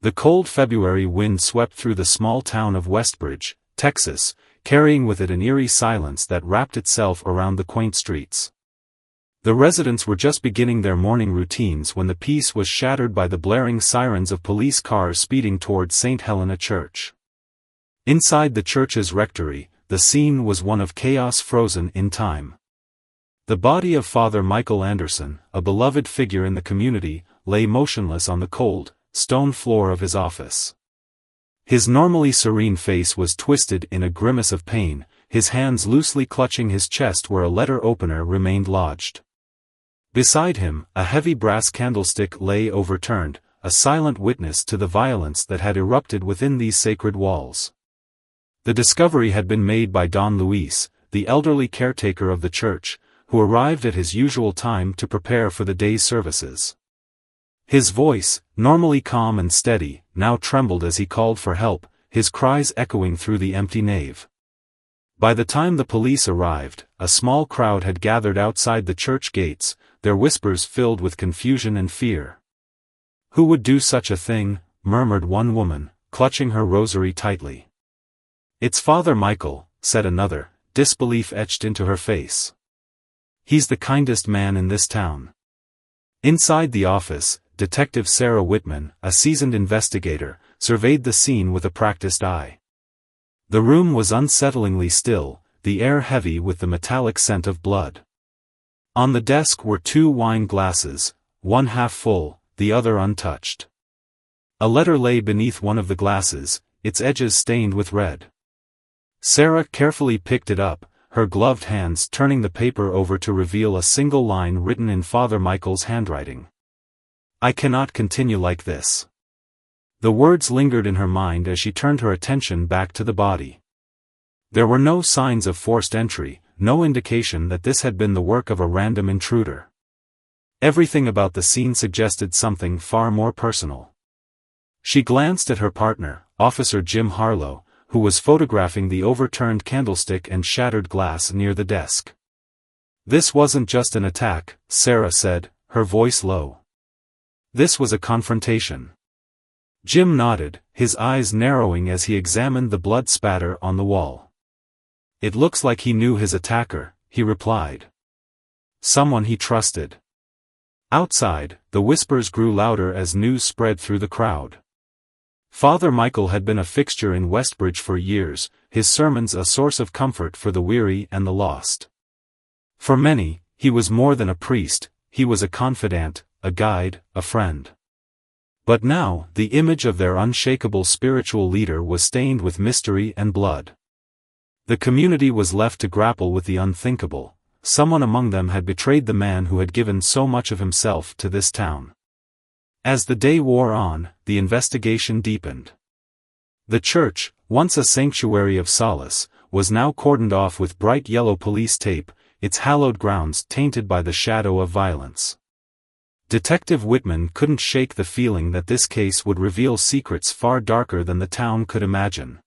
The cold February wind swept through the small town of Westbridge, Texas, carrying with it an eerie silence that wrapped itself around the quaint streets. The residents were just beginning their morning routines when the peace was shattered by the blaring sirens of police cars speeding toward St. Helena Church. Inside the church's rectory, the scene was one of chaos frozen in time. The body of Father Michael Anderson, a beloved figure in the community, lay motionless on the cold, stone floor of his office. His normally serene face was twisted in a grimace of pain, his hands loosely clutching his chest where a letter opener remained lodged. Beside him, a heavy brass candlestick lay overturned, a silent witness to the violence that had erupted within these sacred walls. The discovery had been made by Don Luis, the elderly caretaker of the church, who arrived at his usual time to prepare for the day's services. His voice, normally calm and steady, now trembled as he called for help, his cries echoing through the empty nave. By the time the police arrived, a small crowd had gathered outside the church gates, their whispers filled with confusion and fear. "Who would do such a thing?" murmured one woman, clutching her rosary tightly. "It's Father Michael," said another, disbelief etched into her face. "He's the kindest man in this town." Inside the office, Detective Sarah Whitman, a seasoned investigator, surveyed the scene with a practiced eye. The room was unsettlingly still, the air heavy with the metallic scent of blood. On the desk were 2 wine glasses, one half full, the other untouched. A letter lay beneath one of the glasses, its edges stained with red. Sarah carefully picked it up, her gloved hands turning the paper over to reveal a single line written in Father Michael's handwriting. "I cannot continue like this." The words lingered in her mind as she turned her attention back to the body. There were no signs of forced entry, no indication that this had been the work of a random intruder. Everything about the scene suggested something far more personal. She glanced at her partner, Officer Jim Harlow, who was photographing the overturned candlestick and shattered glass near the desk. "This wasn't just an attack," Sarah said, her voice low. "This was a confrontation." Jim nodded, his eyes narrowing as he examined the blood spatter on the wall. "It looks like he knew his attacker," he replied. "Someone he trusted." Outside, the whispers grew louder as news spread through the crowd. Father Michael had been a fixture in Westbridge for years, his sermons a source of comfort for the weary and the lost. For many, he was more than a priest, he was a confidant, a guide, a friend. But now, the image of their unshakable spiritual leader was stained with mystery and blood. The community was left to grapple with the unthinkable. Someone among them had betrayed the man who had given so much of himself to this town. As the day wore on, the investigation deepened. The church, once a sanctuary of solace, was now cordoned off with bright yellow police tape, its hallowed grounds tainted by the shadow of violence. Detective Whitman couldn't shake the feeling that this case would reveal secrets far darker than the town could imagine.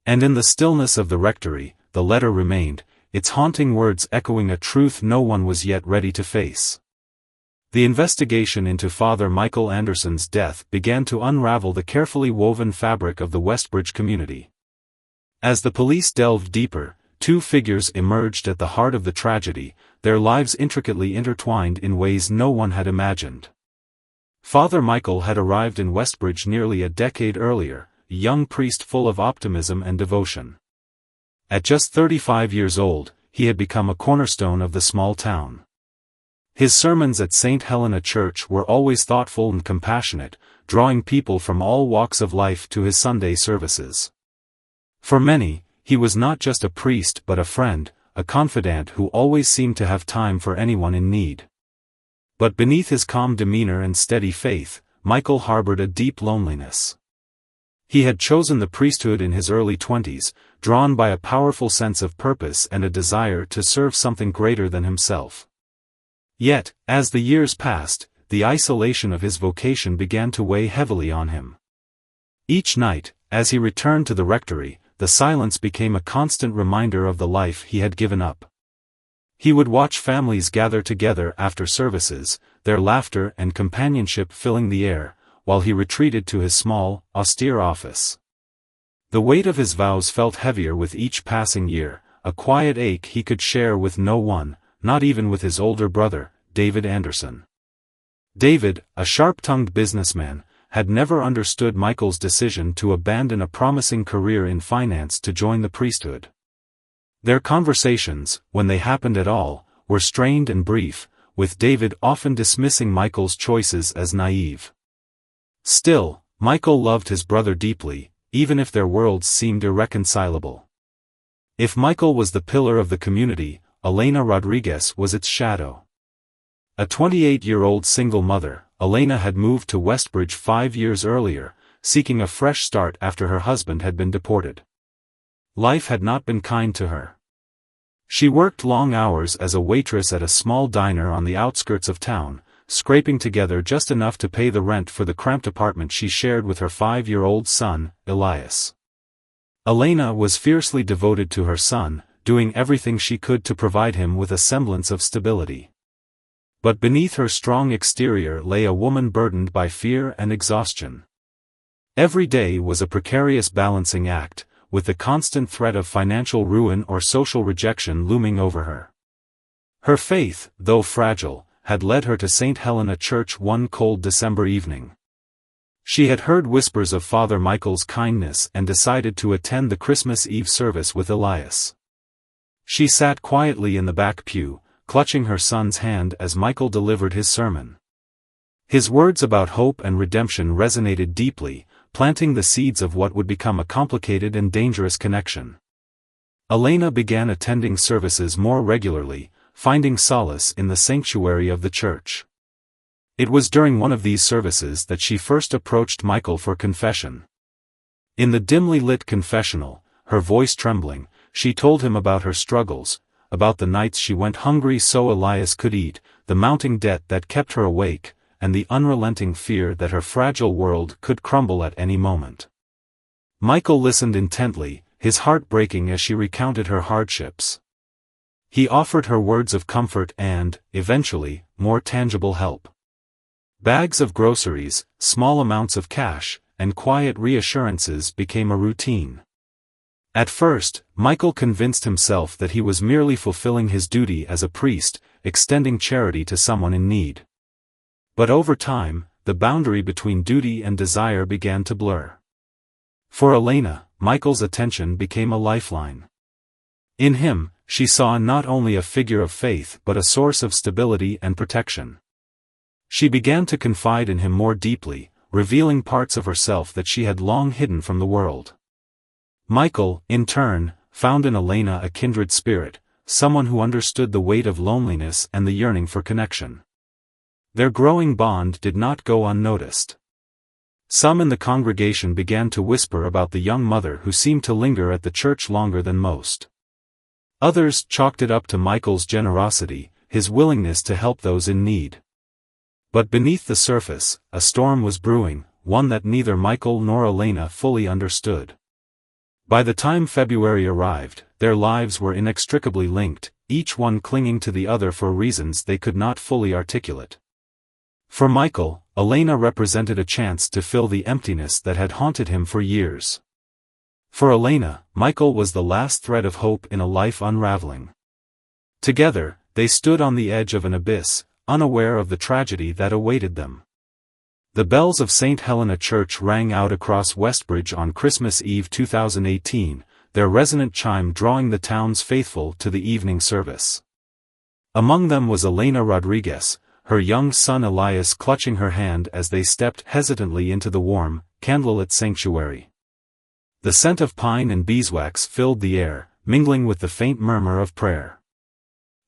And in the stillness of the rectory, the letter remained, its haunting words echoing a truth no one was yet ready to face. The investigation into Father Michael Anderson's death began to unravel the carefully woven fabric of the Westbridge community. As the police delved deeper, 2 figures emerged at the heart of the tragedy, their lives intricately intertwined in ways no one had imagined. Father Michael had arrived in Westbridge nearly a decade earlier, a young priest full of optimism and devotion. At just 35 years old, he had become a cornerstone of the small town. His sermons at St. Helena Church were always thoughtful and compassionate, drawing people from all walks of life to his Sunday services. For many, he was not just a priest but a friend, a confidant who always seemed to have time for anyone in need. But beneath his calm demeanor and steady faith, Michael harbored a deep loneliness. He had chosen the priesthood in his early 20s, drawn by a powerful sense of purpose and a desire to serve something greater than himself. Yet, as the years passed, the isolation of his vocation began to weigh heavily on him. Each night, as he returned to the rectory, the silence became a constant reminder of the life he had given up. He would watch families gather together after services, their laughter and companionship filling the air, while he retreated to his small, austere office. The weight of his vows felt heavier with each passing year, a quiet ache he could share with no one, not even with his older brother, David Anderson. David, a sharp-tongued businessman, had never understood Michael's decision to abandon a promising career in finance to join the priesthood. Their conversations, when they happened at all, were strained and brief, with David often dismissing Michael's choices as naive. Still, Michael loved his brother deeply, even if their worlds seemed irreconcilable. If Michael was the pillar of the community, Elena Rodriguez was its shadow. A 28-year-old single mother, Elena had moved to Westbridge 5 years earlier, seeking a fresh start after her husband had been deported. Life had not been kind to her. She worked long hours as a waitress at a small diner on the outskirts of town, scraping together just enough to pay the rent for the cramped apartment she shared with her 5-year-old son, Elias. Elena was fiercely devoted to her son, doing everything she could to provide him with a semblance of stability. But beneath her strong exterior lay a woman burdened by fear and exhaustion. Every day was a precarious balancing act, with the constant threat of financial ruin or social rejection looming over her. Her faith, though fragile, had led her to St. Helena Church one cold December evening. She had heard whispers of Father Michael's kindness and decided to attend the Christmas Eve service with Elias. She sat quietly in the back pew, clutching her son's hand as Michael delivered his sermon. His words about hope and redemption resonated deeply, planting the seeds of what would become a complicated and dangerous connection. Elena began attending services more regularly, finding solace in the sanctuary of the church. It was during one of these services that she first approached Michael for confession. In the dimly lit confessional, her voice trembling, she told him about her struggles, about the nights she went hungry so Elias could eat, the mounting debt that kept her awake, and the unrelenting fear that her fragile world could crumble at any moment. Michael listened intently, his heart breaking as she recounted her hardships. He offered her words of comfort and, eventually, more tangible help. Bags of groceries, small amounts of cash, and quiet reassurances became a routine. At first, Michael convinced himself that he was merely fulfilling his duty as a priest, extending charity to someone in need. But over time, the boundary between duty and desire began to blur. For Elena, Michael's attention became a lifeline. In him, she saw not only a figure of faith but a source of stability and protection. She began to confide in him more deeply, revealing parts of herself that she had long hidden from the world. Michael, in turn, found in Elena a kindred spirit, someone who understood the weight of loneliness and the yearning for connection. Their growing bond did not go unnoticed. Some in the congregation began to whisper about the young mother who seemed to linger at the church longer than most. Others chalked it up to Michael's generosity, his willingness to help those in need. But beneath the surface, a storm was brewing, one that neither Michael nor Elena fully understood. By the time February arrived, their lives were inextricably linked, each one clinging to the other for reasons they could not fully articulate. For Michael, Elena represented a chance to fill the emptiness that had haunted him for years. For Elena, Michael was the last thread of hope in a life unraveling. Together, they stood on the edge of an abyss, unaware of the tragedy that awaited them. The bells of St. Helena Church rang out across Westbridge on Christmas Eve 2018, their resonant chime drawing the town's faithful to the evening service. Among them was Elena Rodriguez, her young son Elias clutching her hand as they stepped hesitantly into the warm, candlelit sanctuary. The scent of pine and beeswax filled the air, mingling with the faint murmur of prayer.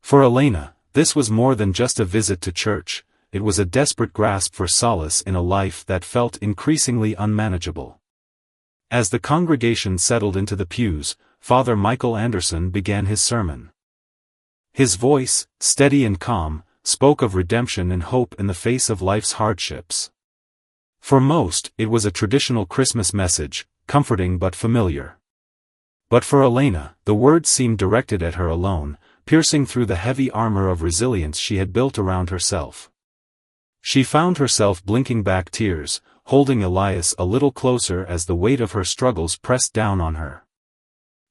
For Elena, this was more than just a visit to church, it was a desperate grasp for solace in a life that felt increasingly unmanageable. As the congregation settled into the pews, Father Michael Anderson began his sermon. His voice, steady and calm, spoke of redemption and hope in the face of life's hardships. For most, it was a traditional Christmas message, comforting but familiar. But for Elena, the words seemed directed at her alone, piercing through the heavy armor of resilience she had built around herself. She found herself blinking back tears, holding Elias a little closer as the weight of her struggles pressed down on her.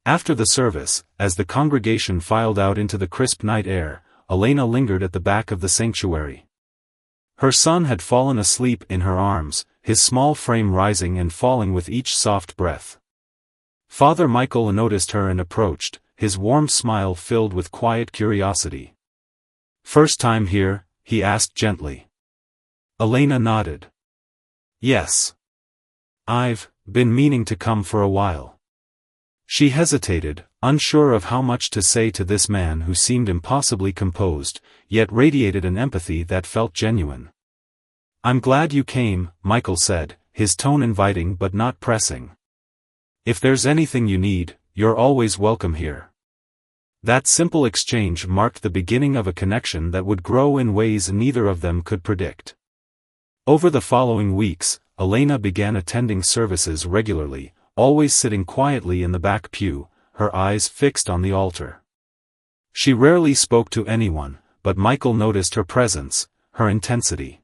After the service, as the congregation filed out into the crisp night air, Elena lingered at the back of the sanctuary. Her son had fallen asleep in her arms, his small frame rising and falling with each soft breath. Father Michael noticed her and approached, his warm smile filled with quiet curiosity. "First time here?" he asked gently. Elena nodded. "Yes. I've been meaning to come for a while." She hesitated, unsure of how much to say to this man who seemed impossibly composed, yet radiated an empathy that felt genuine. "I'm glad you came," Michael said, his tone inviting but not pressing. "If there's anything you need, you're always welcome here." That simple exchange marked the beginning of a connection that would grow in ways neither of them could predict. Over the following weeks, Elena began attending services regularly, always sitting quietly in the back pew, her eyes fixed on the altar. She rarely spoke to anyone, but Michael noticed her presence, her intensity.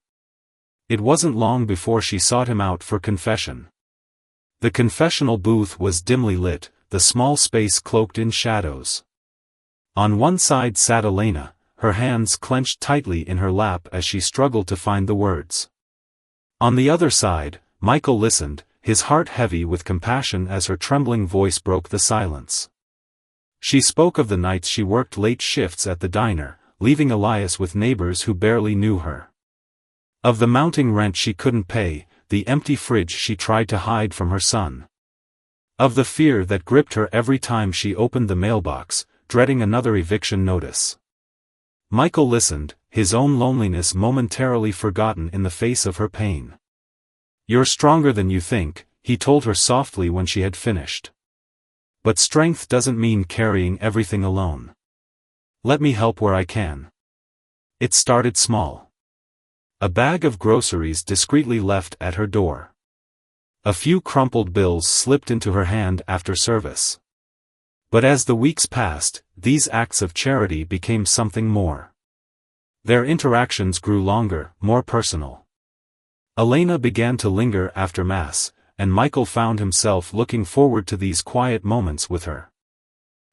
It wasn't long before she sought him out for confession. The confessional booth was dimly lit, the small space cloaked in shadows. On one side sat Elena, her hands clenched tightly in her lap as she struggled to find the words. On the other side, Michael listened, his heart heavy with compassion as her trembling voice broke the silence. She spoke of the nights she worked late shifts at the diner, leaving Elias with neighbors who barely knew her. Of the mounting rent she couldn't pay, the empty fridge she tried to hide from her son. Of the fear that gripped her every time she opened the mailbox, dreading another eviction notice. Michael listened, his own loneliness momentarily forgotten in the face of her pain. "You're stronger than you think," he told her softly when she had finished. "But strength doesn't mean carrying everything alone. Let me help where I can." It started small. A bag of groceries discreetly left at her door. A few crumpled bills slipped into her hand after service. But as the weeks passed, these acts of charity became something more. Their interactions grew longer, more personal. Elena began to linger after Mass, and Michael found himself looking forward to these quiet moments with her.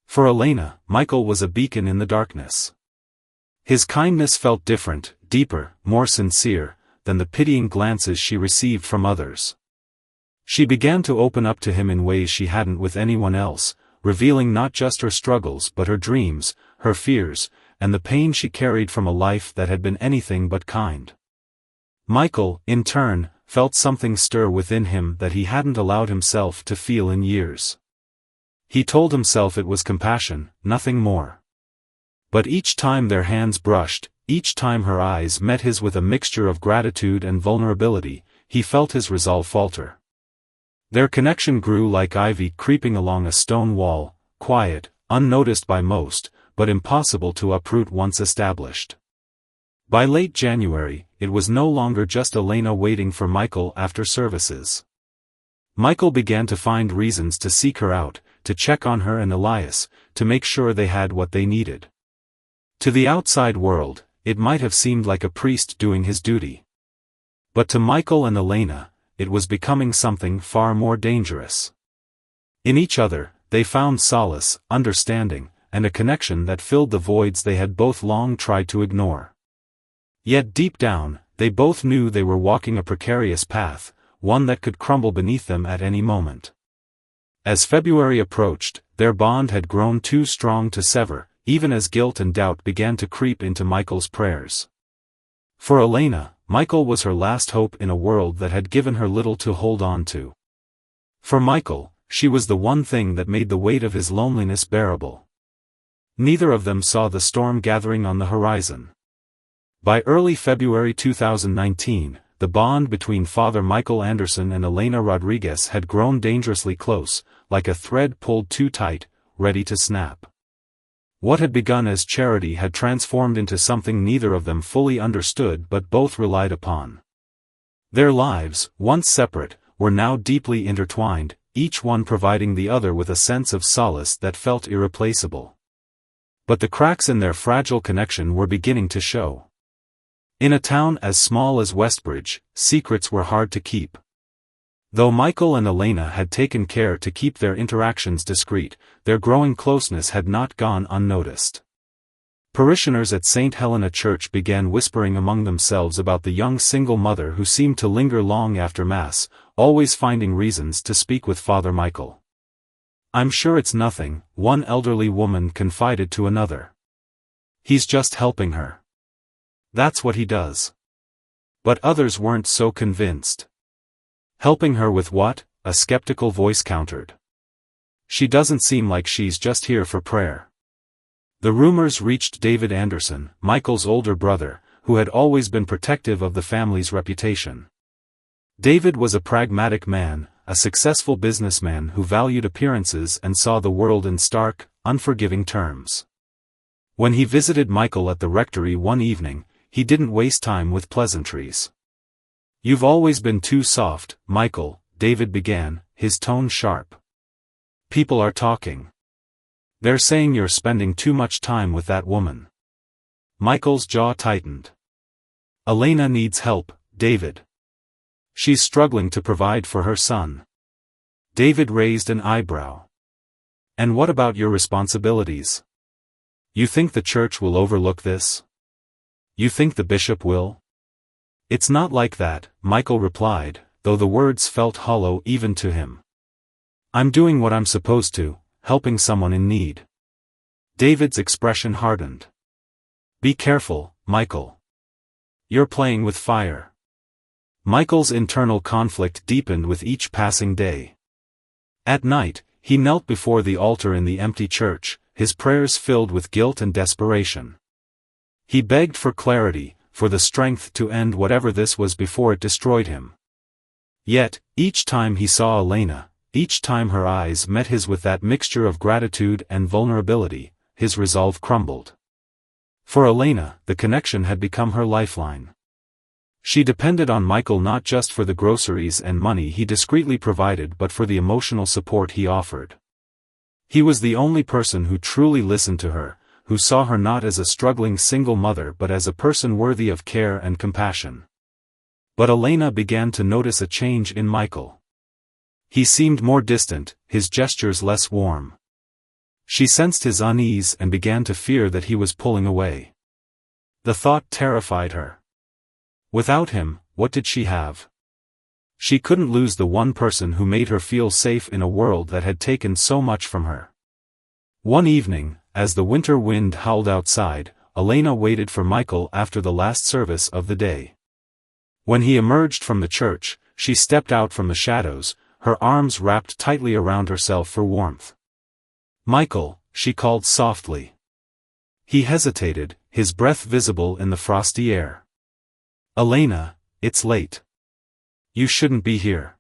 For Elena, Michael was a beacon in the darkness. His kindness felt different, deeper, more sincere, than the pitying glances she received from others. She began to open up to him in ways she hadn't with anyone else, revealing not just her struggles but her dreams, her fears, and the pain she carried from a life that had been anything but kind. Michael, in turn, felt something stir within him that he hadn't allowed himself to feel in years. He told himself it was compassion, nothing more. But each time their hands brushed, each time her eyes met his with a mixture of gratitude and vulnerability, he felt his resolve falter. Their connection grew like ivy creeping along a stone wall, quiet, unnoticed by most, but impossible to uproot once established. By late January, it was no longer just Elena waiting for Michael after services. Michael began to find reasons to seek her out, to check on her and Elias, to make sure they had what they needed. To the outside world, it might have seemed like a priest doing his duty. But to Michael and Elena, it was becoming something far more dangerous. In each other, they found solace, understanding, and a connection that filled the voids they had both long tried to ignore. Yet deep down, they both knew they were walking a precarious path, one that could crumble beneath them at any moment. As February approached, their bond had grown too strong to sever, even as guilt and doubt began to creep into Michael's prayers. For Elena, Michael was her last hope in a world that had given her little to hold on to. For Michael, she was the one thing that made the weight of his loneliness bearable. Neither of them saw the storm gathering on the horizon. By early February 2019, the bond between Father Michael Anderson and Elena Rodriguez had grown dangerously close, like a thread pulled too tight, ready to snap. What had begun as charity had transformed into something neither of them fully understood but both relied upon. Their lives, once separate, were now deeply intertwined, each one providing the other with a sense of solace that felt irreplaceable. But the cracks in their fragile connection were beginning to show. In a town as small as Westbridge, secrets were hard to keep. Though Michael and Elena had taken care to keep their interactions discreet, their growing closeness had not gone unnoticed. Parishioners at St. Helena Church began whispering among themselves about the young single mother who seemed to linger long after Mass, always finding reasons to speak with Father Michael. "I'm sure it's nothing," one elderly woman confided to another. "He's just helping her. That's what he does." But others weren't so convinced. "Helping her with what?" a skeptical voice countered. "She doesn't seem like she's just here for prayer." The rumors reached David Anderson, Michael's older brother, who had always been protective of the family's reputation. David was a pragmatic man, a successful businessman who valued appearances and saw the world in stark, unforgiving terms. When he visited Michael at the rectory one evening, he didn't waste time with pleasantries. "You've always been too soft, Michael," David began, his tone sharp. "People are talking. They're saying you're spending too much time with that woman." Michael's jaw tightened. "Elena needs help, David. She's struggling to provide for her son." David raised an eyebrow. "And what about your responsibilities? You think the church will overlook this? You think the bishop will?" "It's not like that," Michael replied, though the words felt hollow even to him. "I'm doing what I'm supposed to, helping someone in need." David's expression hardened. "Be careful, Michael. You're playing with fire." Michael's internal conflict deepened with each passing day. At night, he knelt before the altar in the empty church, his prayers filled with guilt and desperation. He begged for clarity, for the strength to end whatever this was before it destroyed him. Yet, each time he saw Elena, each time her eyes met his with that mixture of gratitude and vulnerability, his resolve crumbled. For Elena, the connection had become her lifeline. She depended on Michael not just for the groceries and money he discreetly provided but for the emotional support he offered. He was the only person who truly listened to her, who saw her not as a struggling single mother but as a person worthy of care and compassion. But Elena began to notice a change in Michael. He seemed more distant, his gestures less warm. She sensed his unease and began to fear that he was pulling away. The thought terrified her. Without him, what did she have? She couldn't lose the one person who made her feel safe in a world that had taken so much from her. One evening, as the winter wind howled outside, Elena waited for Michael after the last service of the day. When he emerged from the church, she stepped out from the shadows, her arms wrapped tightly around herself for warmth. "Michael," she called softly. He hesitated, his breath visible in the frosty air. "Elena, it's late. You shouldn't be here."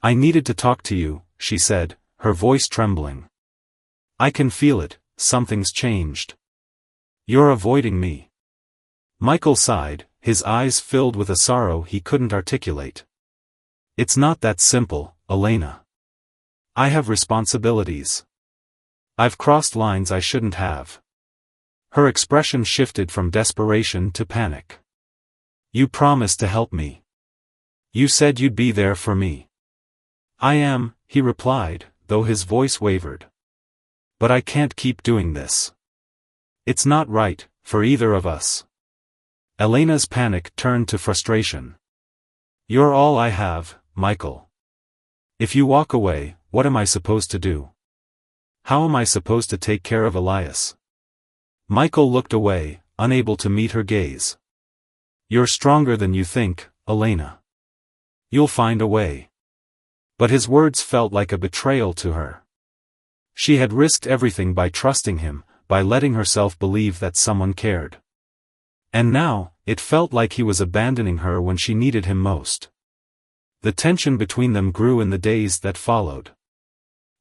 "I needed to talk to you," she said, her voice trembling. "I can feel it, something's changed. You're avoiding me." Michael sighed, his eyes filled with a sorrow he couldn't articulate. "It's not that simple, Elena. I have responsibilities. I've crossed lines I shouldn't have." Her expression shifted from desperation to panic. "You promised to help me. You said you'd be there for me." "I am," he replied, though his voice wavered. "But I can't keep doing this. It's not right, for either of us." Elena's panic turned to frustration. "You're all I have, Michael. If you walk away, what am I supposed to do? How am I supposed to take care of Elias?" Michael looked away, unable to meet her gaze. "You're stronger than you think, Elena. You'll find a way." But his words felt like a betrayal to her. She had risked everything by trusting him, by letting herself believe that someone cared. And now, it felt like he was abandoning her when she needed him most. The tension between them grew in the days that followed.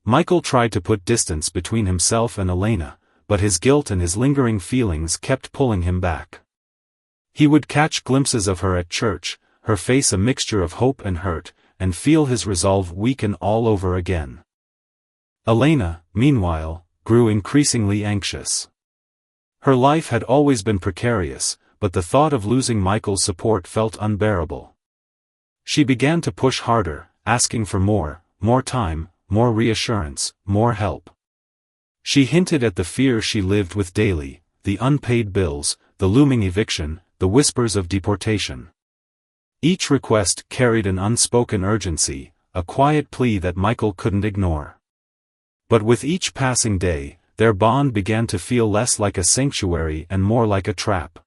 Michael tried to put distance between himself and Elena, but his guilt and his lingering feelings kept pulling him back. He would catch glimpses of her at church, her face a mixture of hope and hurt, and feel his resolve weaken all over again. Elena, meanwhile, grew increasingly anxious. Her life had always been precarious, but the thought of losing Michael's support felt unbearable. She began to push harder, asking for more time, more reassurance, more help. She hinted at the fear she lived with daily, the unpaid bills, the looming eviction, the whispers of deportation. Each request carried an unspoken urgency, a quiet plea that Michael couldn't ignore. But with each passing day, their bond began to feel less like a sanctuary and more like a trap.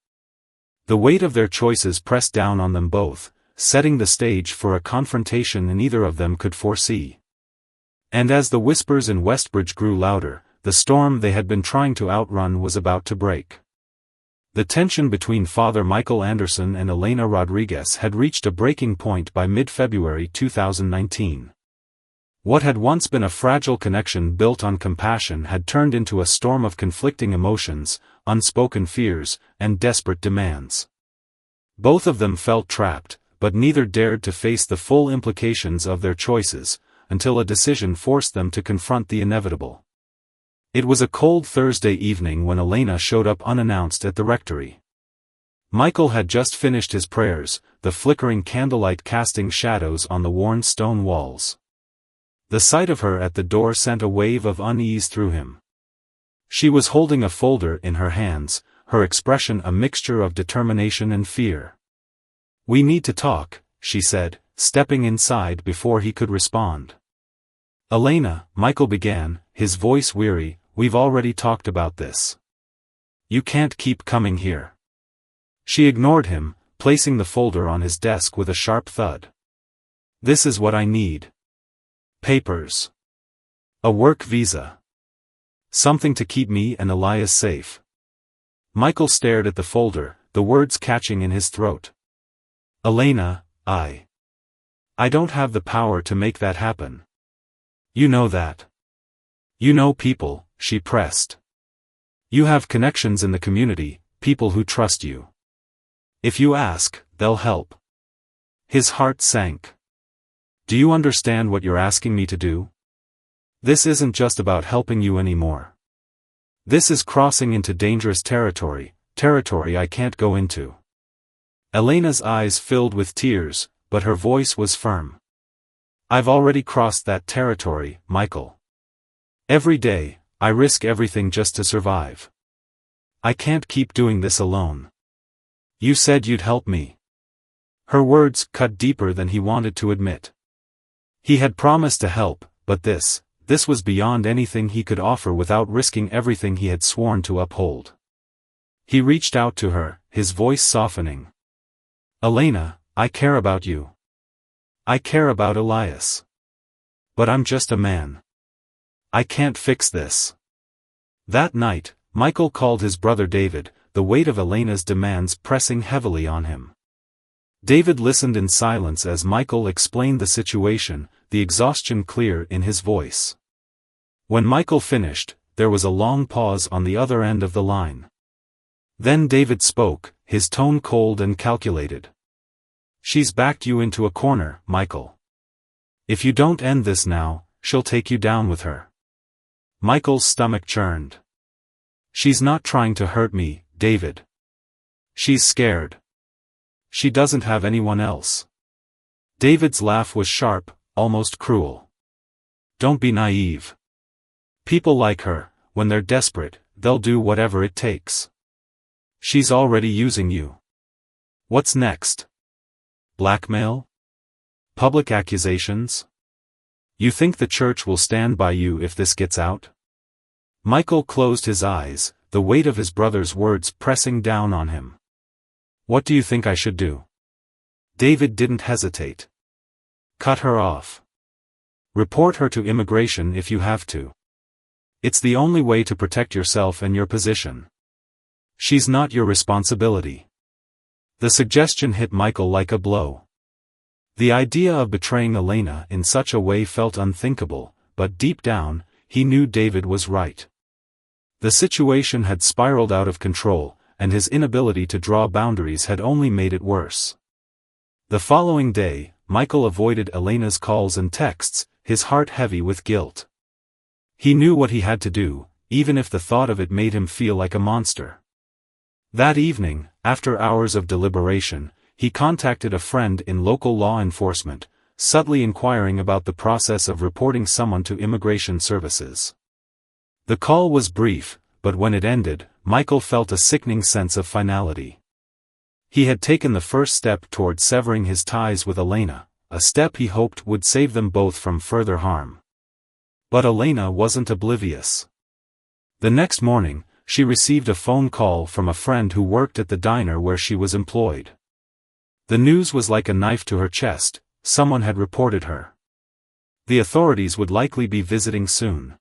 The weight of their choices pressed down on them both, setting the stage for a confrontation neither of them could foresee. And as the whispers in Westbridge grew louder, the storm they had been trying to outrun was about to break. The tension between Father Michael Anderson and Elena Rodriguez had reached a breaking point by mid-February 2019. What had once been a fragile connection built on compassion had turned into a storm of conflicting emotions, unspoken fears, and desperate demands. Both of them felt trapped, but neither dared to face the full implications of their choices, until a decision forced them to confront the inevitable. It was a cold Thursday evening when Elena showed up unannounced at the rectory. Michael had just finished his prayers, the flickering candlelight casting shadows on the worn stone walls. The sight of her at the door sent a wave of unease through him. She was holding a folder in her hands, her expression a mixture of determination and fear. "We need to talk," she said, stepping inside before he could respond. "Elena," Michael began, his voice weary, "we've already talked about this. You can't keep coming here." She ignored him, placing the folder on his desk with a sharp thud. "This is what I need. Papers. A work visa. Something to keep me and Elias safe." Michael stared at the folder, the words catching in his throat. "Elena, I don't have the power to make that happen. You know that. You know people," she pressed. "You have connections in the community, people who trust you. If you ask, they'll help." His heart sank. "Do you understand what you're asking me to do? This isn't just about helping you anymore. This is crossing into dangerous territory I can't go into." Elena's eyes filled with tears, but her voice was firm. "I've already crossed that territory, Michael. Every day, I risk everything just to survive. I can't keep doing this alone. You said you'd help me." Her words cut deeper than he wanted to admit. He had promised to help, but this was beyond anything he could offer without risking everything he had sworn to uphold. He reached out to her, his voice softening. "Elena, I care about you. I care about Elias. But I'm just a man. I can't fix this." That night, Michael called his brother David, the weight of Elena's demands pressing heavily on him. David listened in silence as Michael explained the situation, the exhaustion clear in his voice. When Michael finished, there was a long pause on the other end of the line. Then David spoke, his tone cold and calculated. "She's backed you into a corner, Michael. If you don't end this now, she'll take you down with her." Michael's stomach churned. "She's not trying to hurt me, David. She's scared. She doesn't have anyone else." David's laugh was sharp, almost cruel. "Don't be naive. People like her, when they're desperate, they'll do whatever it takes. She's already using you. What's next? Blackmail? Public accusations? You think the church will stand by you if this gets out?" Michael closed his eyes, the weight of his brother's words pressing down on him. "What do you think I should do?" David didn't hesitate. "Cut her off. Report her to immigration if you have to. It's the only way to protect yourself and your position. She's not your responsibility." The suggestion hit Michael like a blow. The idea of betraying Elena in such a way felt unthinkable, but deep down, he knew David was right. The situation had spiraled out of control, and his inability to draw boundaries had only made it worse. The following day, Michael avoided Elena's calls and texts, his heart heavy with guilt. He knew what he had to do, even if the thought of it made him feel like a monster. That evening, after hours of deliberation, he contacted a friend in local law enforcement, subtly inquiring about the process of reporting someone to immigration services. The call was brief, but when it ended, Michael felt a sickening sense of finality. He had taken the first step toward severing his ties with Elena, a step he hoped would save them both from further harm. But Elena wasn't oblivious. The next morning, she received a phone call from a friend who worked at the diner where she was employed. The news was like a knife to her chest. Someone had reported her. The authorities would likely be visiting soon.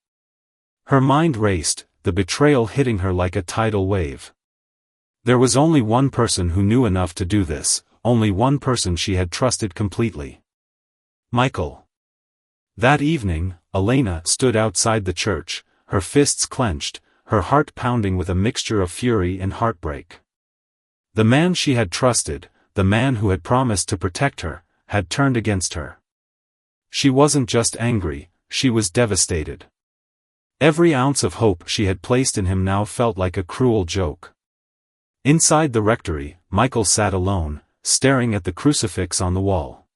Her mind raced, the betrayal hitting her like a tidal wave. There was only one person who knew enough to do this, only one person she had trusted completely. Michael. That evening, Elena stood outside the church, her fists clenched, her heart pounding with a mixture of fury and heartbreak. The man she had trusted, the man who had promised to protect her, had turned against her. She wasn't just angry, she was devastated. Every ounce of hope she had placed in him now felt like a cruel joke. Inside the rectory, Michael sat alone, staring at the crucifix on the wall.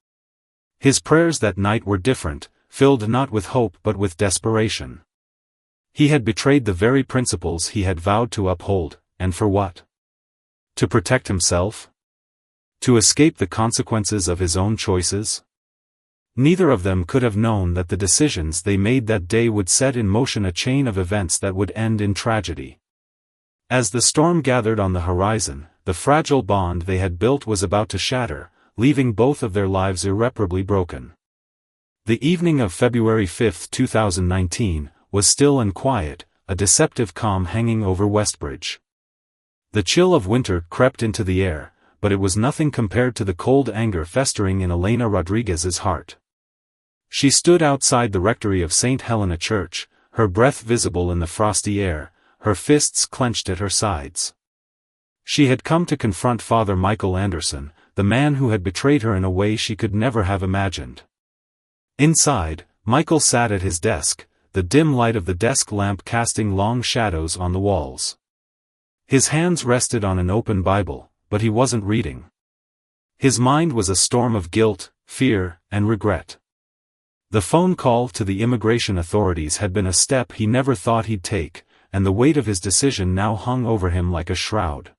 His prayers that night were different, filled not with hope but with desperation. He had betrayed the very principles he had vowed to uphold, and for what? To protect himself? To escape the consequences of his own choices? Neither of them could have known that the decisions they made that day would set in motion a chain of events that would end in tragedy. As the storm gathered on the horizon, the fragile bond they had built was about to shatter, leaving both of their lives irreparably broken. The evening of February 5, 2019, was still and quiet, a deceptive calm hanging over Westbridge. The chill of winter crept into the air, but it was nothing compared to the cold anger festering in Elena Rodriguez's heart. She stood outside the rectory of St. Helena Church, her breath visible in the frosty air, her fists clenched at her sides. She had come to confront Father Michael Anderson, the man who had betrayed her in a way she could never have imagined. Inside, Michael sat at his desk, the dim light of the desk lamp casting long shadows on the walls. His hands rested on an open Bible, but he wasn't reading. His mind was a storm of guilt, fear, and regret. The phone call to the immigration authorities had been a step he never thought he'd take, and the weight of his decision now hung over him like a shroud.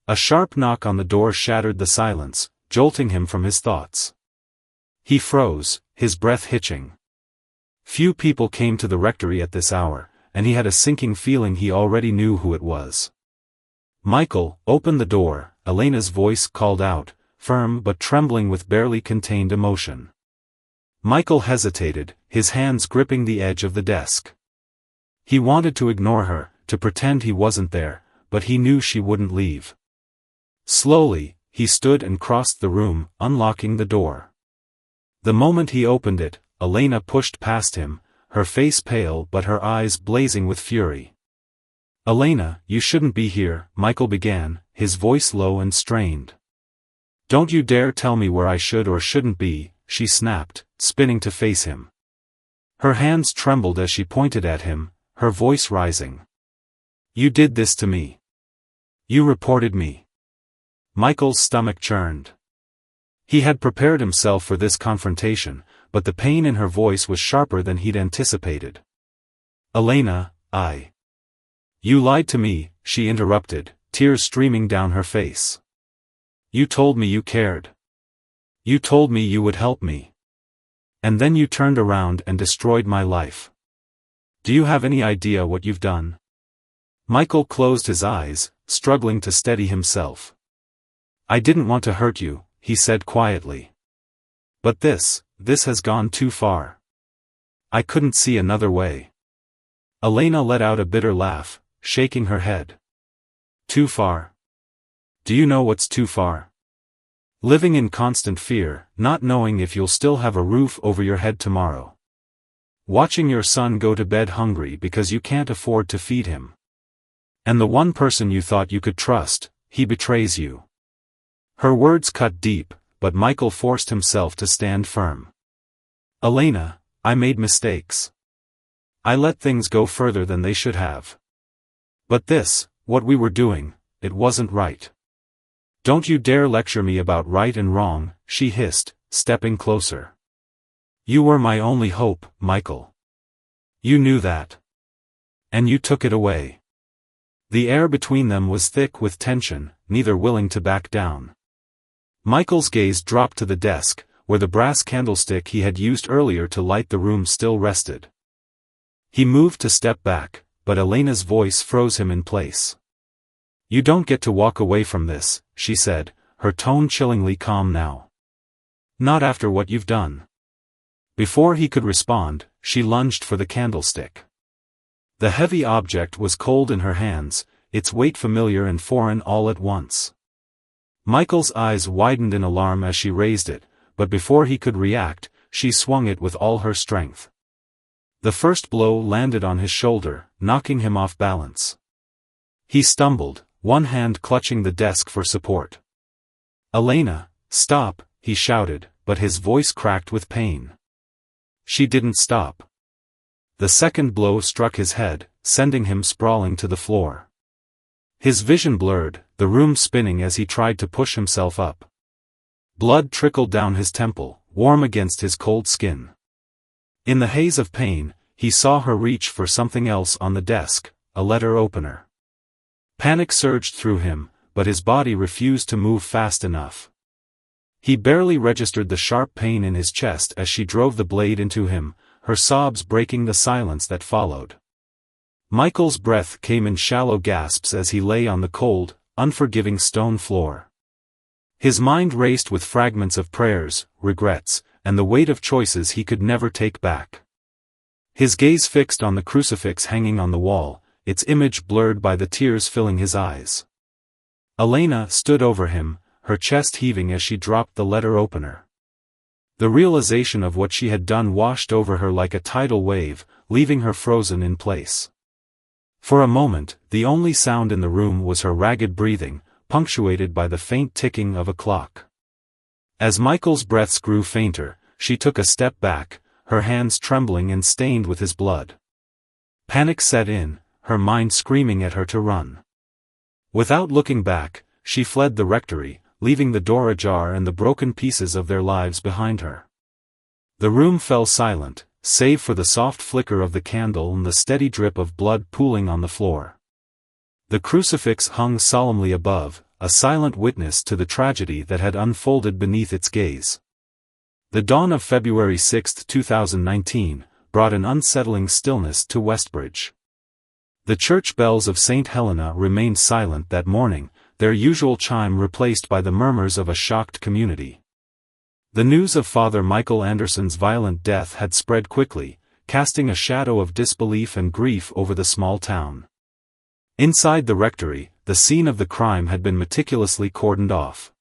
A sharp knock on the door shattered the silence, jolting him from his thoughts. He froze, his breath hitching. Few people came to the rectory at this hour, and he had a sinking feeling he already knew who it was. "Michael, open the door," Elena's voice called out, firm but trembling with barely contained emotion. Michael hesitated, his hands gripping the edge of the desk. He wanted to ignore her, to pretend he wasn't there, but he knew she wouldn't leave. Slowly, he stood and crossed the room, unlocking the door. The moment he opened it, Elena pushed past him, her face pale but her eyes blazing with fury. "Elena, you shouldn't be here," Michael began, his voice low and strained. "Don't you dare tell me where I should or shouldn't be," she snapped, spinning to face him. Her hands trembled as she pointed at him, her voice rising. "You did this to me. You reported me." Michael's stomach churned. He had prepared himself for this confrontation, but the pain in her voice was sharper than he'd anticipated. "Elena, You lied to me," she interrupted, tears streaming down her face. "You told me you cared. You told me you would help me. And then you turned around and destroyed my life. Do you have any idea what you've done?" Michael closed his eyes, struggling to steady himself. "I didn't want to hurt you," he said quietly. "But this has gone too far. I couldn't see another way." Elena let out a bitter laugh, shaking her head. "Too far? Do you know what's too far? Living in constant fear, not knowing if you'll still have a roof over your head tomorrow. Watching your son go to bed hungry because you can't afford to feed him. And the one person you thought you could trust, he betrays you." Her words cut deep, but Michael forced himself to stand firm. "Elena, I made mistakes. I let things go further than they should have. But this, what we were doing, it wasn't right. Don't you dare lecture me about right and wrong," she hissed, stepping closer. "You were my only hope, Michael. You knew that. And you took it away." The air between them was thick with tension, neither willing to back down. Michael's gaze dropped to the desk, where the brass candlestick he had used earlier to light the room still rested. He moved to step back, but Elena's voice froze him in place. "You don't get to walk away from this," she said, her tone chillingly calm now. "Not after what you've done." Before he could respond, she lunged for the candlestick. The heavy object was cold in her hands, its weight familiar and foreign all at once. Michael's eyes widened in alarm as she raised it, but before he could react, she swung it with all her strength. The first blow landed on his shoulder, knocking him off balance. He stumbled, one hand clutching the desk for support. "Elena, stop," he shouted, but his voice cracked with pain. She didn't stop. The second blow struck his head, sending him sprawling to the floor. His vision blurred, the room spinning as he tried to push himself up. Blood trickled down his temple, warm against his cold skin. In the haze of pain, he saw her reach for something else on the desk, a letter opener. Panic surged through him, but his body refused to move fast enough. He barely registered the sharp pain in his chest as she drove the blade into him, her sobs breaking the silence that followed. Michael's breath came in shallow gasps as he lay on the cold, unforgiving stone floor. His mind raced with fragments of prayers, regrets, and the weight of choices he could never take back. His gaze fixed on the crucifix hanging on the wall, its image blurred by the tears filling his eyes. Elena stood over him, her chest heaving as she dropped the letter opener. The realization of what she had done washed over her like a tidal wave, leaving her frozen in place. For a moment, the only sound in the room was her ragged breathing, punctuated by the faint ticking of a clock. As Michael's breaths grew fainter, she took a step back, her hands trembling and stained with his blood. Panic set in, her mind screaming at her to run. Without looking back, she fled the rectory, leaving the door ajar and the broken pieces of their lives behind her. The room fell silent, save for the soft flicker of the candle and the steady drip of blood pooling on the floor. The crucifix hung solemnly above, a silent witness to the tragedy that had unfolded beneath its gaze. The dawn of February 6, 2019, brought an unsettling stillness to Westbridge. The church bells of St. Helena remained silent that morning, their usual chime replaced by the murmurs of a shocked community. The news of Father Michael Anderson's violent death had spread quickly, casting a shadow of disbelief and grief over the small town. Inside the rectory, the scene of the crime had been meticulously cordoned off.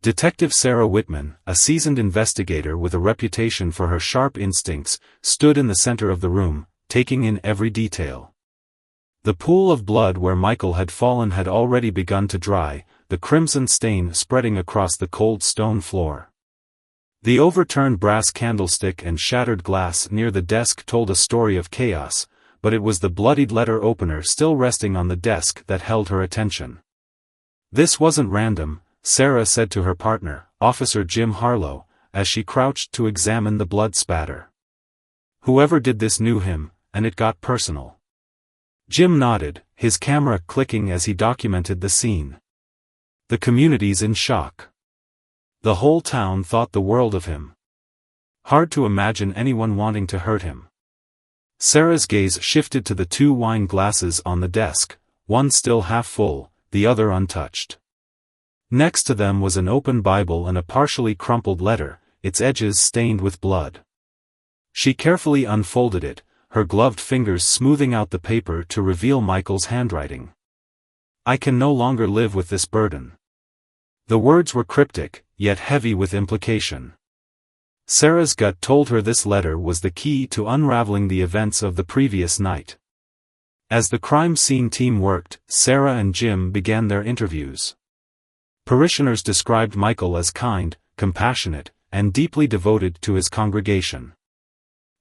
Detective Sarah Whitman, a seasoned investigator with a reputation for her sharp instincts, stood in the center of the room, taking in every detail. The pool of blood where Michael had fallen had already begun to dry, the crimson stain spreading across the cold stone floor. The overturned brass candlestick and shattered glass near the desk told a story of chaos, but it was the bloodied letter opener still resting on the desk that held her attention. "This wasn't random," Sarah said to her partner, Officer Jim Harlow, as she crouched to examine the blood spatter. "Whoever did this knew him, and it got personal." Jim nodded, his camera clicking as he documented the scene. "The community's in shock. The whole town thought the world of him. Hard to imagine anyone wanting to hurt him." Sarah's gaze shifted to the two wine glasses on the desk, one still half full, the other untouched. Next to them was an open Bible and a partially crumpled letter, its edges stained with blood. She carefully unfolded it, her gloved fingers smoothing out the paper to reveal Michael's handwriting. "I can no longer live with this burden." The words were cryptic, yet heavy with implication. Sarah's gut told her this letter was the key to unraveling the events of the previous night. As the crime scene team worked, Sarah and Jim began their interviews. Parishioners described Michael as kind, compassionate, and deeply devoted to his congregation.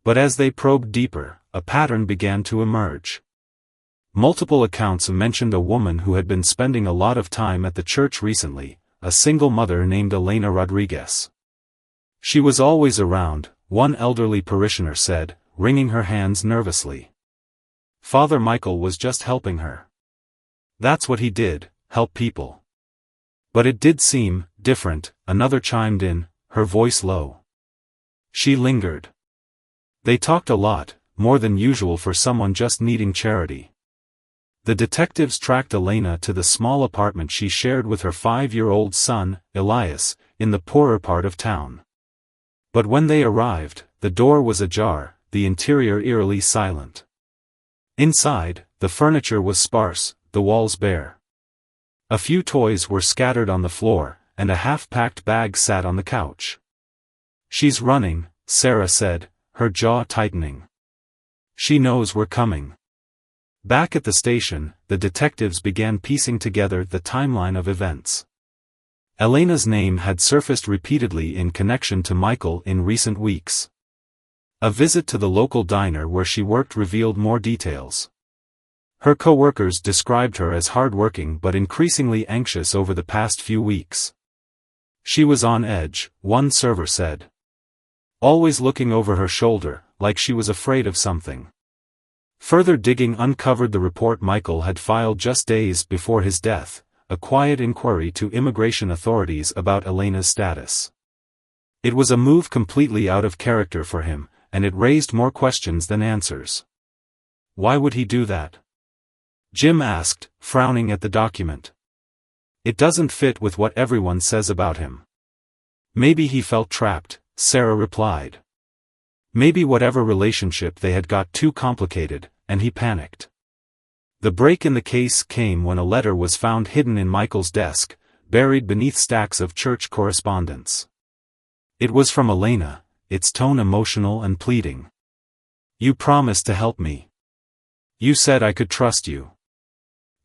But as they probed deeper, a pattern began to emerge. Multiple accounts mentioned a woman who had been spending a lot of time at the church recently, a single mother named Elena Rodriguez. She was always around, one elderly parishioner said, wringing her hands nervously. Father Michael was just helping her. That's what he did, help people. But it did seem different, another chimed in, her voice low. She lingered. They talked a lot, more than usual for someone just needing charity. The detectives tracked Elena to the small apartment she shared with her 5-year-old son, Elias, in the poorer part of town. But when they arrived, the door was ajar, the interior eerily silent. Inside, the furniture was sparse, the walls bare. A few toys were scattered on the floor, and a half-packed bag sat on the couch. She's running, Sarah said, her jaw tightening. She knows we're coming. Back at the station, the detectives began piecing together the timeline of events. Elena's name had surfaced repeatedly in connection to Michael in recent weeks. A visit to the local diner where she worked revealed more details. Her co-workers described her as hardworking but increasingly anxious over the past few weeks. She was on edge, one server said. Always looking over her shoulder, like she was afraid of something. Further digging uncovered the report Michael had filed just days before his death, a quiet inquiry to immigration authorities about Elena's status. It was a move completely out of character for him, and it raised more questions than answers. Why would he do that? Jim asked, frowning at the document. It doesn't fit with what everyone says about him. Maybe he felt trapped, Sarah replied. Maybe whatever relationship they had got too complicated, and he panicked. The break in the case came when a letter was found hidden in Michael's desk, buried beneath stacks of church correspondence. It was from Elena, its tone emotional and pleading. You promised to help me. You said I could trust you.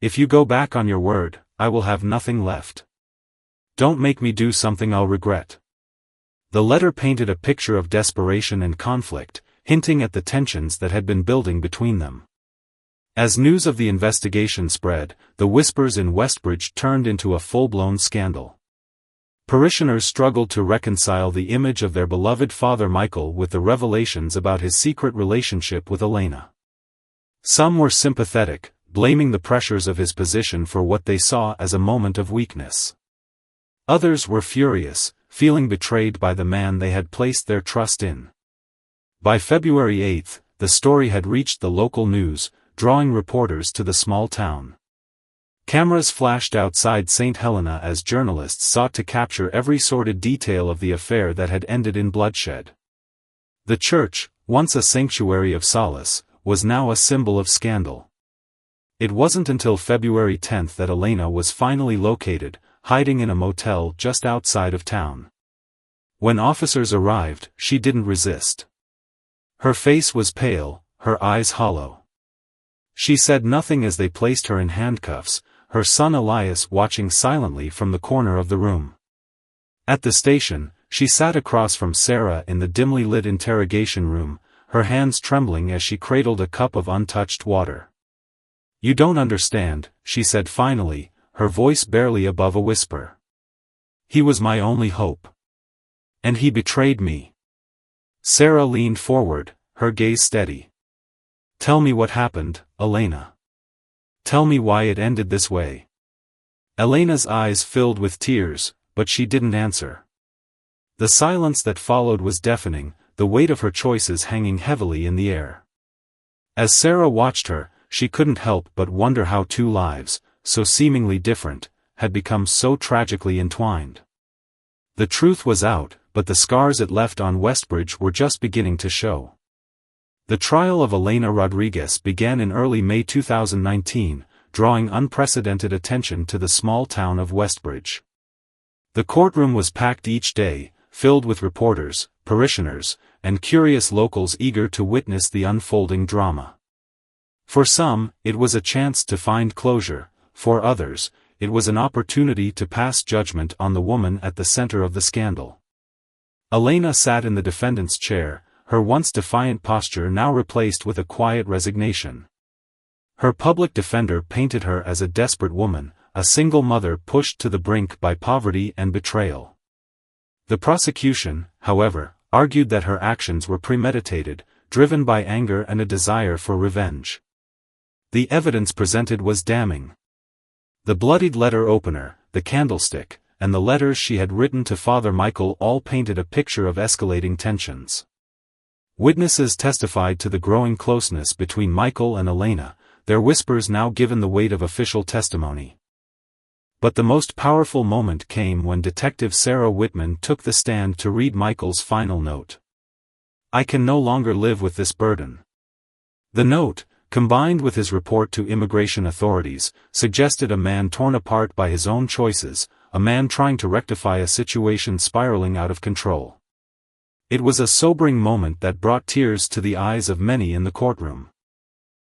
If you go back on your word, I will have nothing left. Don't make me do something I'll regret. The letter painted a picture of desperation and conflict, hinting at the tensions that had been building between them. As news of the investigation spread, the whispers in Westbridge turned into a full-blown scandal. Parishioners struggled to reconcile the image of their beloved Father Michael with the revelations about his secret relationship with Elena. Some were sympathetic, blaming the pressures of his position for what they saw as a moment of weakness. Others were furious, feeling betrayed by the man they had placed their trust in. By February 8, the story had reached the local news, drawing reporters to the small town. Cameras flashed outside St. Helena as journalists sought to capture every sordid detail of the affair that had ended in bloodshed. The church, once a sanctuary of solace, was now a symbol of scandal. It wasn't until February 10 that Elena was finally located, hiding in a motel just outside of town. When officers arrived, she didn't resist. Her face was pale, her eyes hollow. She said nothing as they placed her in handcuffs, her son Elias watching silently from the corner of the room. At the station, she sat across from Sarah in the dimly lit interrogation room, her hands trembling as she cradled a cup of untouched water. You don't understand, she said finally, her voice barely above a whisper. He was my only hope. And he betrayed me. Sarah leaned forward, her gaze steady. Tell me what happened, Elena. Tell me why it ended this way. Elena's eyes filled with tears, but she didn't answer. The silence that followed was deafening, the weight of her choices hanging heavily in the air. As Sarah watched her, she couldn't help but wonder how two lives, so seemingly different, had become so tragically entwined. The truth was out, but the scars it left on Westbridge were just beginning to show. The trial of Elena Rodriguez began in early May 2019, drawing unprecedented attention to the small town of Westbridge. The courtroom was packed each day, filled with reporters, parishioners, and curious locals eager to witness the unfolding drama. For some, it was a chance to find closure, for others, it was an opportunity to pass judgment on the woman at the center of the scandal. Elena sat in the defendant's chair, her once defiant posture now replaced with a quiet resignation. Her public defender painted her as a desperate woman, a single mother pushed to the brink by poverty and betrayal. The prosecution, however, argued that her actions were premeditated, driven by anger and a desire for revenge. The evidence presented was damning. The bloodied letter opener, the candlestick, and the letters she had written to Father Michael all painted a picture of escalating tensions. Witnesses testified to the growing closeness between Michael and Elena, their whispers now given the weight of official testimony. But the most powerful moment came when Detective Sarah Whitman took the stand to read Michael's final note. "I can no longer live with this burden." The note, combined with his report to immigration authorities, suggested a man torn apart by his own choices, a man trying to rectify a situation spiraling out of control. It was a sobering moment that brought tears to the eyes of many in the courtroom.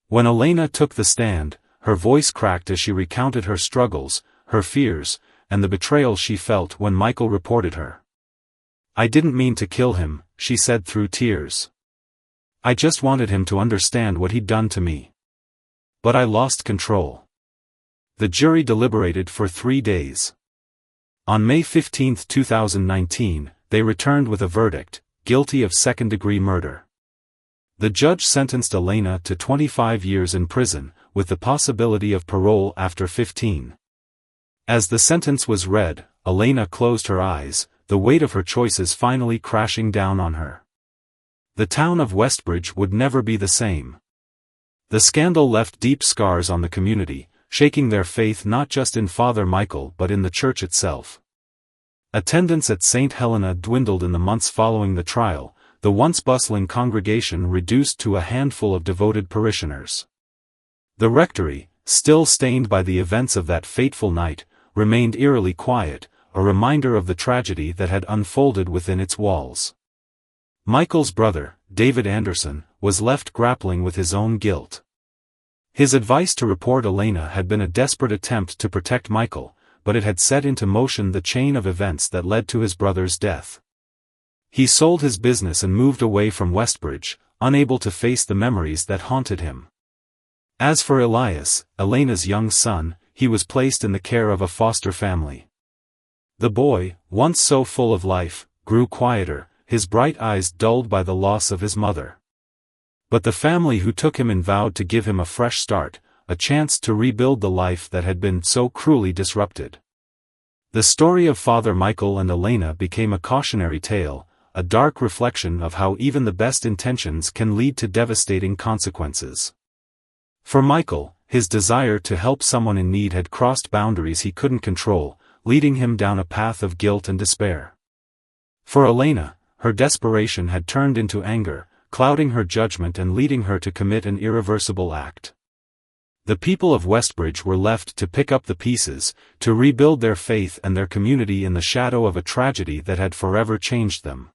When Elena took the stand, her voice cracked as she recounted her struggles, her fears, and the betrayal she felt when Michael reported her. "I didn't mean to kill him," she said through tears. "I just wanted him to understand what he'd done to me. But I lost control." The jury deliberated for 3 days. On May 15, 2019, they returned with a verdict, guilty of second-degree murder. The judge sentenced Elena to 25 years in prison, with the possibility of parole after 15. As the sentence was read, Elena closed her eyes, the weight of her choices finally crashing down on her. The town of Westbridge would never be the same. The scandal left deep scars on the community, shaking their faith not just in Father Michael but in the church itself. Attendance at St. Helena dwindled in the months following the trial, the once bustling congregation reduced to a handful of devoted parishioners. The rectory, still stained by the events of that fateful night, remained eerily quiet, a reminder of the tragedy that had unfolded within its walls. Michael's brother, David Anderson, was left grappling with his own guilt. His advice to report Elena had been a desperate attempt to protect Michael, but it had set into motion the chain of events that led to his brother's death. He sold his business and moved away from Westbridge, unable to face the memories that haunted him. As for Elias, Elena's young son, he was placed in the care of a foster family. The boy, once so full of life, grew quieter, his bright eyes dulled by the loss of his mother. But the family who took him in vowed to give him a fresh start, a chance to rebuild the life that had been so cruelly disrupted. The story of Father Michael and Elena became a cautionary tale, a dark reflection of how even the best intentions can lead to devastating consequences. For Michael, his desire to help someone in need had crossed boundaries he couldn't control, leading him down a path of guilt and despair. For Elena, her desperation had turned into anger, clouding her judgment and leading her to commit an irreversible act. The people of Westbridge were left to pick up the pieces, to rebuild their faith and their community in the shadow of a tragedy that had forever changed them.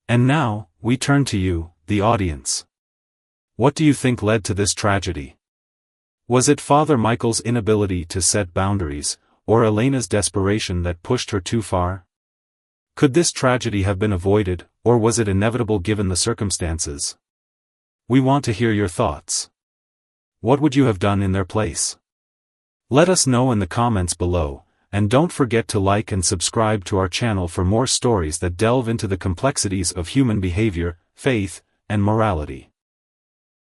And now, we turn to you, the audience. What do you think led to this tragedy? Was it Father Michael's inability to set boundaries, or Elena's desperation that pushed her too far? Could this tragedy have been avoided, or was it inevitable given the circumstances? We want to hear your thoughts. What would you have done in their place? Let us know in the comments below, and don't forget to like and subscribe to our channel for more stories that delve into the complexities of human behavior, faith, and morality.